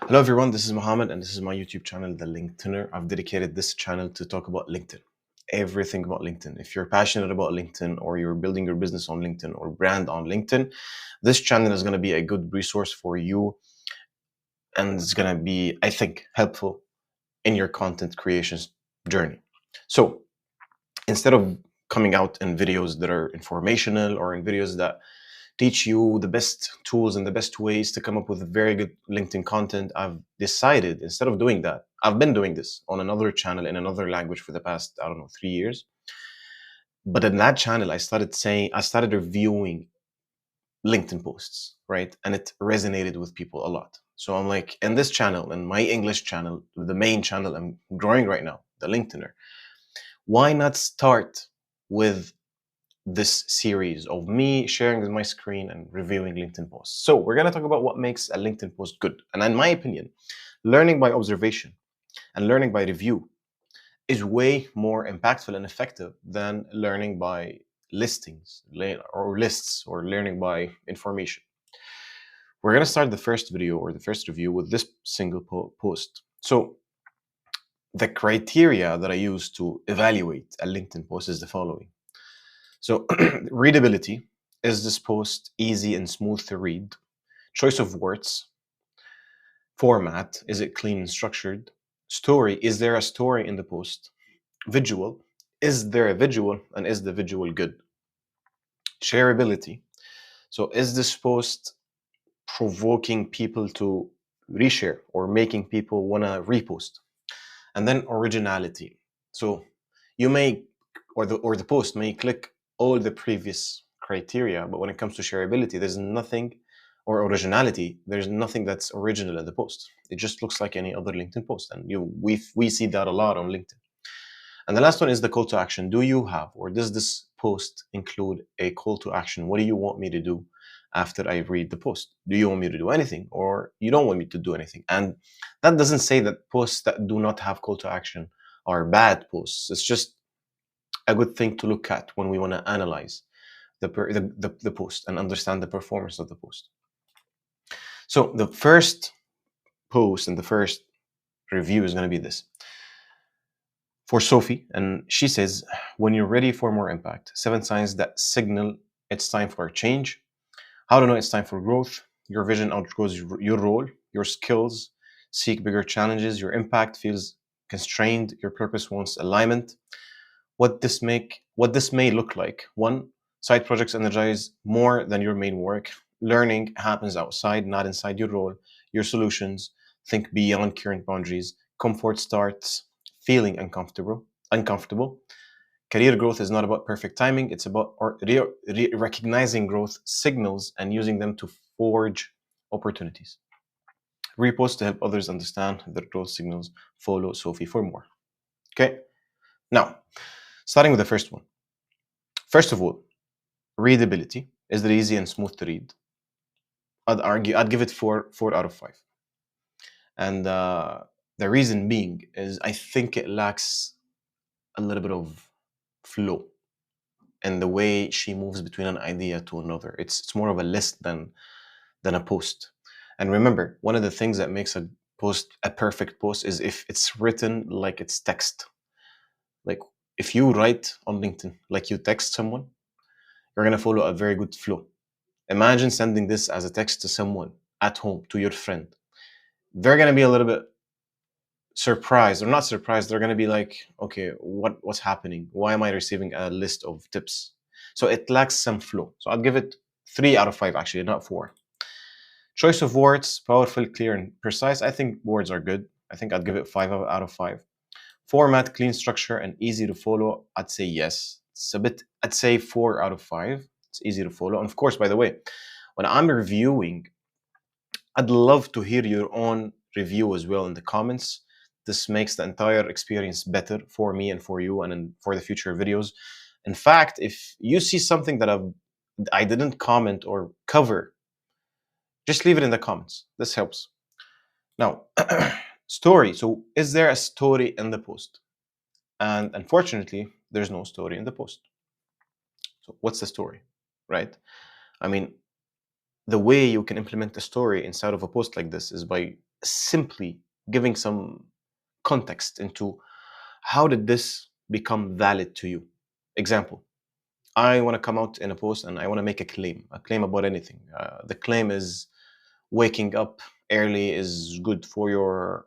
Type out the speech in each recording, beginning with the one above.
Hello everyone, this is Mohammed and this is my YouTube channel, The LinkedIner. I've dedicated this channel to talk about LinkedIn. Everything about LinkedIn. If you're passionate about LinkedIn or you're building your business on LinkedIn or brand on LinkedIn, this channel is going to be a good resource for you and it's going to be, I think, helpful in your content creation journey. So instead of coming out in videos that are informational or in videos that teach you the best tools and the best ways to come up with very good LinkedIn content, I've decided instead of doing that, I've been doing this on another channel in another language for the past, 3 years. But in that channel, I started reviewing LinkedIn posts, right? And it resonated with people a lot. So I'm like, in this channel, in my English channel, the main channel I'm growing right now, the LinkedIner, why not start with this series of me sharing my screen and reviewing LinkedIn posts. So we're going to talk about what makes a LinkedIn post good. And in my opinion, learning by observation and learning by review is way more impactful and effective than learning by listings or lists or learning by information. We're going to start the first video or the first review with this single post. So the criteria that I use to evaluate a LinkedIn post is the following. So readability, is this post easy and smooth to read? Choice of words. Format, is it clean and structured? Story, is there a story in the post? Visual, is there a visual and is the visual good? Shareability, so is this post provoking people to reshare or making people want to repost? And then originality, so you may or the post may click all the previous criteria, but when it comes to shareability, there's nothing, or originality, there's nothing that's original in the post. It just looks like any other LinkedIn post, and we see that a lot on LinkedIn. And the last one is the call to action. Do you have, or does this post include a call to action? What do you want me to do after I read the post? Do you want me to do anything, or you don't want me to do anything? And that doesn't say that posts that do not have call to action are bad posts. It's just a good thing to look at when we want to analyze the post and understand the performance of the post. So the first post and the first review is going to be this for Sophie, and she says, when you're ready for more impact, 7 signs that signal it's time for a change. How to know it's time for growth. Your vision outgrows your role. Your skills seek bigger challenges. Your impact feels constrained. Your purpose wants alignment. What this may look like. 1, side projects energize more than your main work. Learning happens outside, not inside your role. Your solutions think beyond current boundaries. Comfort starts feeling uncomfortable. Career growth is not about perfect timing. It's about recognizing growth signals and using them to forge opportunities. Repost to help others understand the growth signals. Follow Sophie for more. Okay. Now, starting with the first one. First of all, readability. Is it easy and smooth to read? I'd give it 4 out of 5. And the reason being is I think it lacks a little bit of flow and the way she moves between an idea to another. It's more of a list than a post. And remember, one of the things that makes a post a perfect post is if it's written like it's text. Like if you write on LinkedIn like you text someone, you're gonna follow a very good flow. Imagine sending this as a text to someone at home, to your friend. They're gonna be a little bit surprised, or not surprised. They're gonna be like, okay, what's happening? Why am I receiving a list of tips? So it lacks some flow. So I'd give it 3 out of 5, actually, not 4. Choice of words, powerful, clear, and precise. I think words are good. I think I'd give it 5 out of 5. Format, clean structure, and easy to follow. I'd say yes. I'd say 4 out of 5. It's easy to follow. And of course, by the way, when I'm reviewing, I'd love to hear your own review as well in the comments. This makes the entire experience better for me and for you and for the future videos. In fact, if you see something that I didn't comment or cover, just leave it in the comments. This helps. Now, story. So is there a story in the post? And unfortunately, there's no story in the post. So what's the story, right? I mean, the way you can implement a story inside of a post like this is by simply giving some context into how did this become valid to you. Example, I want to come out in a post and I want to make a claim about anything. The claim is waking up early is good for your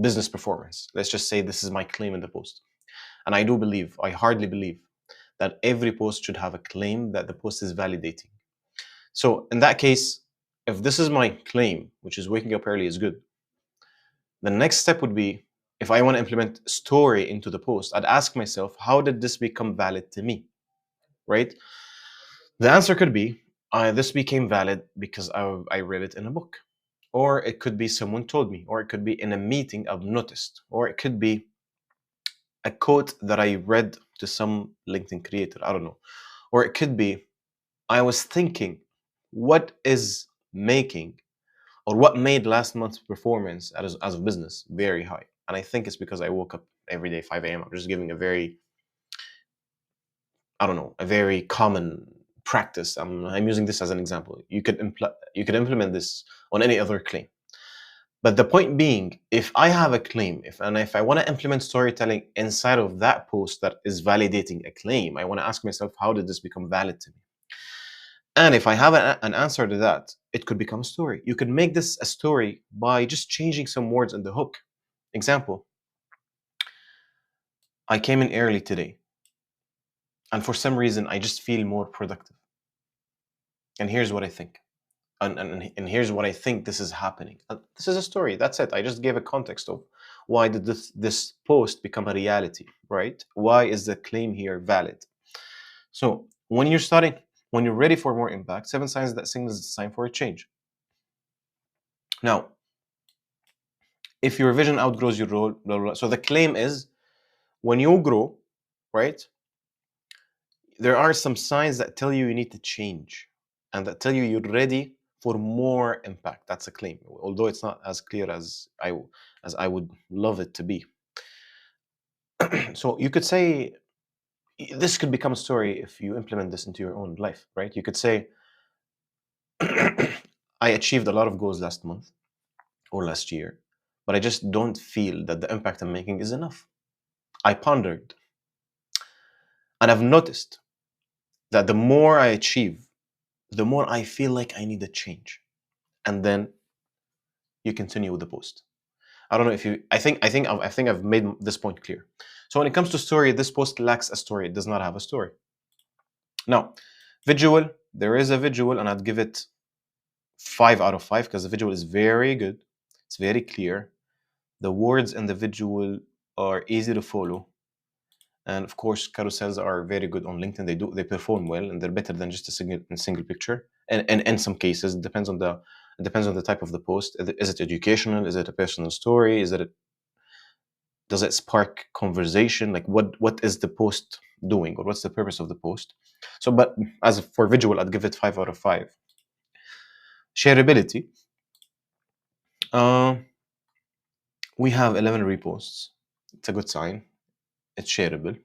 business performance. Let's just say this is my claim in the post. And I hardly believe that every post should have a claim that the post is validating. So in that case, if this is my claim, which is waking up early is good, the next step would be, if I want to implement story into the post, I'd ask myself, how did this become valid to me? Right? The answer could be, this became valid because I read it in a book. Or it could be someone told me, or it could be in a meeting I've noticed, or it could be a quote that I read to some LinkedIn creator, I don't know. Or it could be, I was thinking, what is making or what made last month's performance as a business very high? And I think it's because I woke up every day 5 a.m. I'm just giving a very, I don't know, a very common practice. I'm using this as an example. You could implement this on any other claim. But the point being, if I have a claim, if I want to implement storytelling inside of that post that is validating a claim, I want to ask myself, how did this become valid to me? And if I have an answer to that, it could become a story. You could make this a story by just changing some words in the hook. Example, I came in early today, and for some reason, I just feel more productive. And here's what I think. And here's what I think this is happening. This is a story. That's it. I just gave a context of why did this post become a reality, right? Why is the claim here valid? So when you're ready for more impact, 7 signs that signals it's time for a change. Now, if your vision outgrows your role, blah, blah, blah. So the claim is, when you grow, right, there are some signs that tell you need to change and that tell you you're ready for more impact. That's a claim, although it's not as clear as I would love it to be. So you could say this could become a story if you implement this into your own life, right? You could say, I achieved a lot of goals last month or last year, but I just don't feel that the impact I'm making is enough. I pondered, and I've noticed that the more I achieve, the more I feel like I need a change. And then you continue with the post. I don't know if you. I think I've made this point clear. So when it comes to story, this post lacks a story. It does not have a story. Now, visual. There is a visual, and I'd give it 5 out of 5 because the visual is very good. It's very clear. The words in the visual are easy to follow. And of course, carousels are very good on LinkedIn. They perform well, and they're better than just a single picture. And in some cases, it depends on the type of the post. Is it educational? Is it a personal story? Does it spark conversation? Like what is the post doing, or what's the purpose of the post? So, but as for visual, I'd give it 5 out of 5. Shareability. We have 11 reposts. It's a good sign. It's shareable.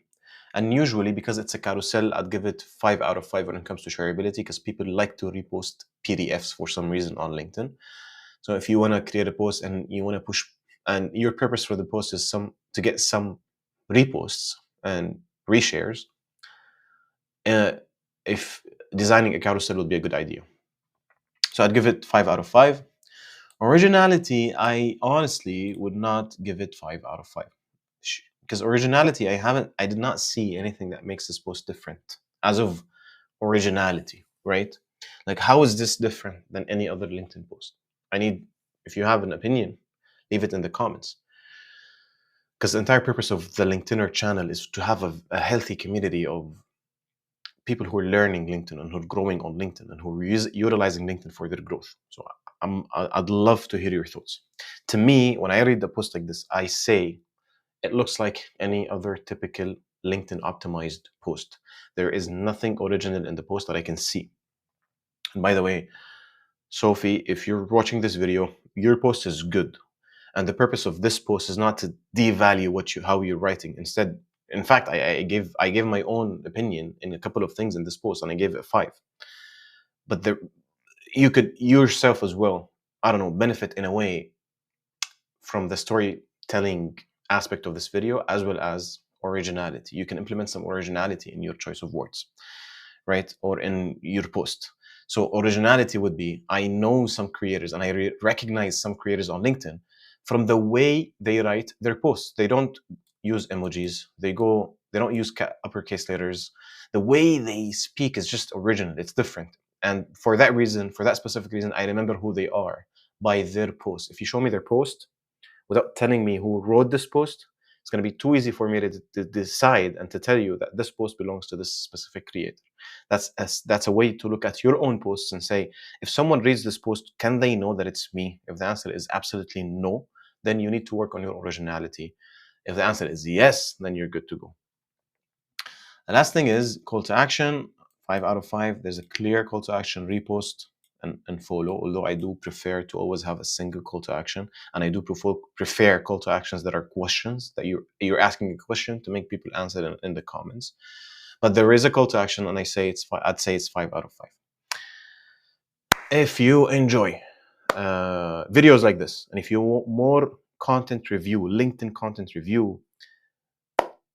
And usually, because it's a carousel, I'd give it 5 out of 5 when it comes to shareability, because people like to repost PDFs for some reason on LinkedIn. So if you want to create a post and you want to push, and your purpose for the post is to get some reposts and reshares, if designing a carousel would be a good idea. So I'd give it 5 out of 5. Originality, I honestly would not give it 5 out of 5. Because originality, I did not see anything that makes this post different as of originality, right? Like, how is this different than any other LinkedIn post? If you have an opinion, leave it in the comments. Because the entire purpose of the LinkedIner channel is to have a healthy community of people who are learning LinkedIn and who are growing on LinkedIn and who are utilizing LinkedIn for their growth. So I'd love to hear your thoughts. To me, when I read a post like this, I say, it looks like any other typical LinkedIn optimized post. There is nothing original in the post that I can see. And by the way, Sophie, if you're watching this video, your post is good. And the purpose of this post is not to devalue how you're writing. Instead, in fact, I gave my own opinion in a couple of things in this post, and I gave it 5. But you could yourself as well, I don't know, benefit in a way from the storytelling aspect of this video, as well as originality. You can implement some originality in your choice of words, right? Or in your post. So originality would be, I know some creators and I recognize some creators on LinkedIn from the way they write their posts. They don't use emojis. They don't use uppercase letters. The way they speak is just original. It's different. And for that reason, for that specific reason, I remember who they are by their post. If you show me their post without telling me who wrote this post, it's going to be too easy for me to decide and to tell you that this post belongs to this specific creator. That's a way to look at your own posts and say, if someone reads this post, can they know that it's me? If the answer is absolutely no, then you need to work on your originality. If the answer is yes, then you're good to go. The last thing is call to action. 5 out of 5. There's a clear call to action: repost and follow. Although I do prefer to always have a single call to action, and I do prefer call to actions that are questions, that you're asking a question to make people answer in the comments. But there is a call to action, and I'd say it's 5 out of 5. If you enjoy videos like this, and if you want more content review, LinkedIn content review,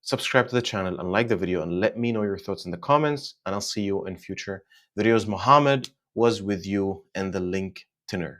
subscribe to the channel and like the video and let me know your thoughts in the comments, and I'll see you in future videos. Mohammed was with you in the LinkedIner.